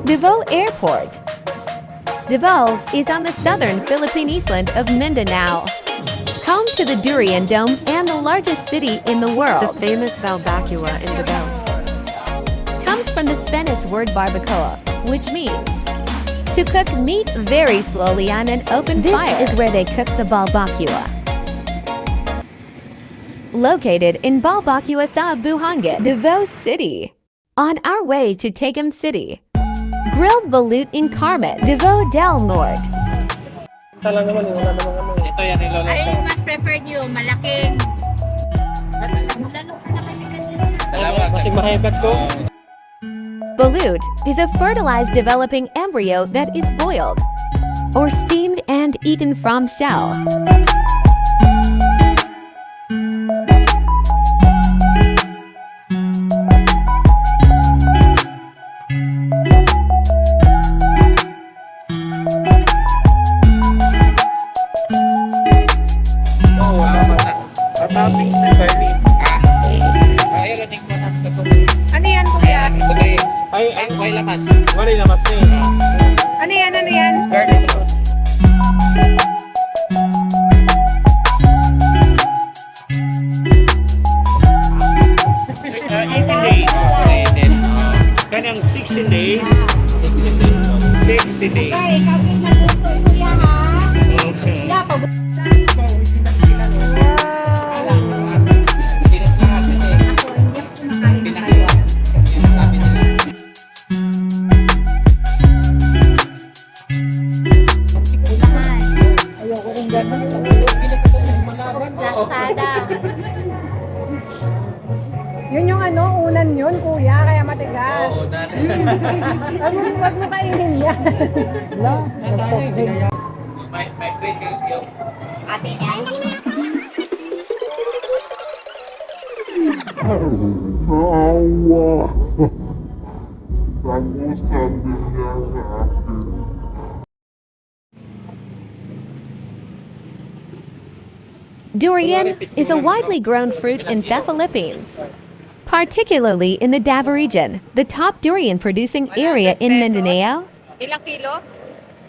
Davao Airport. Davao is on the southern Philippine island of Mindanao, home to the Durian Dome and the largest city in the world. The famous Balbacua in Davao Comes from the Spanish word barbacoa, which means to cook meat very slowly on an open fire. This is where they cook the balbacua. Located in Balbacua sa Buhangin, Davao City. On our way to Tagum City. Grilled balut in Carmen, Davao del Norte. Wala naman, wala naman ano. Ito yan, ilolo. Ay, mas preferred yung malaking. Lalo ka na kasi. Kasi mahibat ko. Balut is a fertilized developing embryo that is boiled or steamed and eaten from shell. Ano yan, kuya? Ay, may lamas. Wala lamas na eh. Ano yan, ano yan? Garlic sauce. Kanyang 60 days. 60 days. Ay, ikaw yung natuto, kuya, ha? Okay. Kuya, pag... Ayoko rin gano'n. Lastada. Yun yung ano, unan yun, kuya, kaya matigas. Oo, wag mo kainin yan. Ate niya. Awa. Kamu sabi niya sa akin. Durian is a widely grown fruit in the Philippines, particularly in the Davao region, the top durian producing area in Mindanao. Ilang kilo?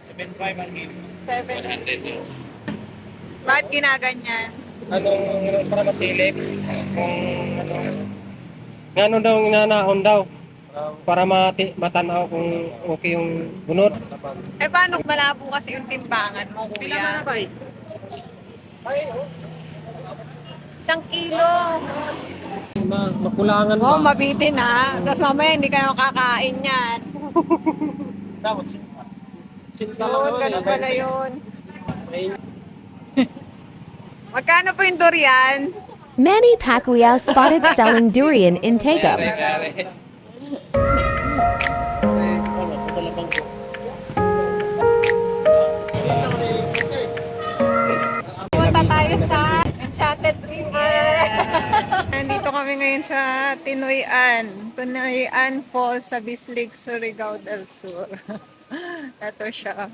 7.5 ang kilo. 100 Bakit ginaganyan? Anong para masilip? Kung ano. Ngano daw inanaon daw. Para matanaw kung okay yung bunot. Eh, paano malabo kasi yung timbangan mo, kuya? Isang kilo. Makulangan Oo, mabitin ha. Tapos mamaya hindi kayo kakain yan. Dapat sinta lang Yun, naman ganun eh. pala yun. Ay, Magkano po yung durian? Manny Pacquiao spotted selling durian in Tagum. Punta tayo sa Enchanted River. Nandito kami ngayon sa Tinoyan Falls sa Bislig, Surigao del Sur. Ito siya.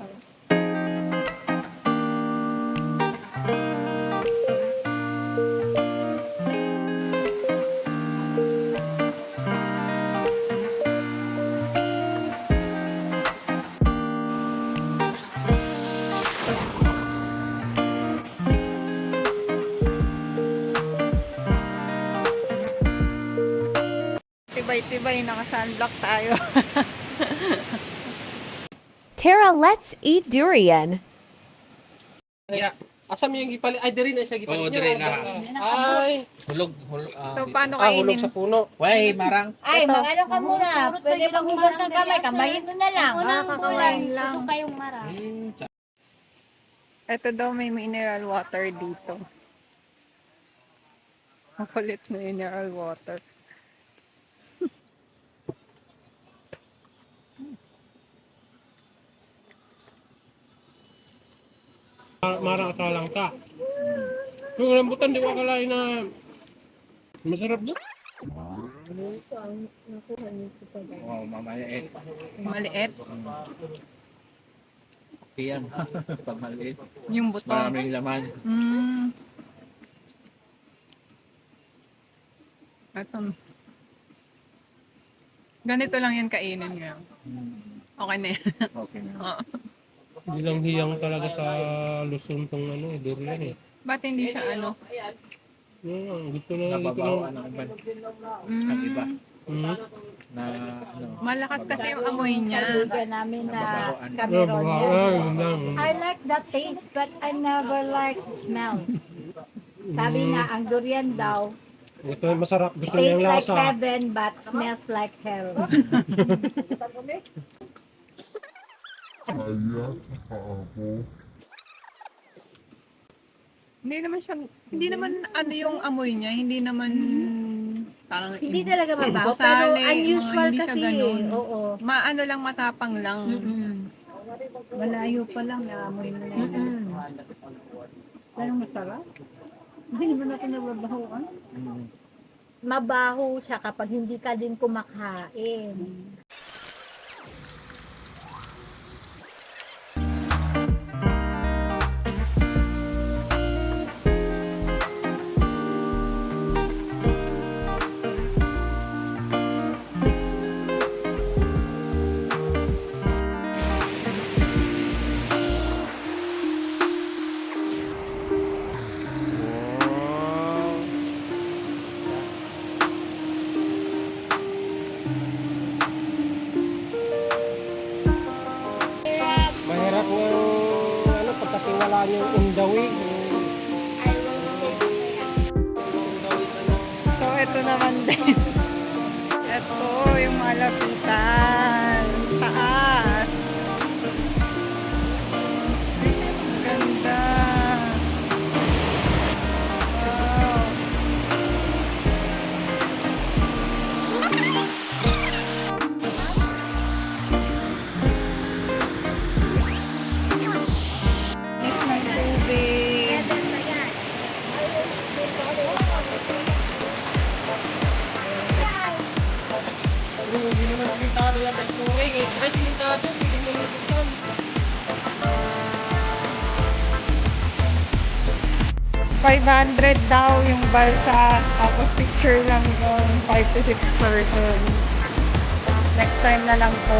Tibay-tibay, naka-sunblock tayo. Tara, let's eat durian. asam yung gipali? Ay, diri na siya gipali. Oo, diri na. Ay, Hulog. So, paano hulog kainin? sa puno. Way, marang. Ay, mag-ano ka muna. Pwede maghugas ng kamay. Kamayin mo na lang. Kakain lang. Gusto kayong mara. Ito daw may mineral water dito. Makulit na mineral water. Marang ka lang ka. Yung rambutan, di ko akalain na masarap na. Wow, mamaliit. Maliit. Yan. Pag maliit. Yung buto. Maraming laman. Ito. Ganito lang yan kainin ngayon. Okay na yan. Okay na. Hindi lang hiyang talaga sa Luzon tong ano, durian eh. Ba't hindi siya ano? Gusto na dito Nababawa lang. ng iba. Ang iba. Na ano. Malakas kasi yung amoy niya. Kaibigan namin na Nababawaan. Cameron Yun lang. I like the taste but I never like the smell. Sabi nga, ang durian daw, Gusto masarap, gusto niya tastes yung like lasa. heaven but smells like hell. Kaya sa ako. Hindi naman ano yung amoy niya, hindi naman parang Hindi talaga mabaho, pero Gusali, unusual hindi siya kasi. ganun. Oo. maano lang, matapang lang. Malayo pa lang, naamoy mo na yun. Pero masarap. Hindi naman ako nababahoan. Mabaho siya kapag hindi ka din kumakain. Mahirap nga ano, pagkatiwala niyo yung undawi. So, ito naman din. Ito, yung malapitan. Taas. Ang ganda. Wow. Nice ng tubig. Hindi naman simentado yan sa tuwing eh. Ay, simentado, hindi mo naman. 500 daw yung balsa, tapos picture lang yun, 5 to 6 person. Next time na lang po.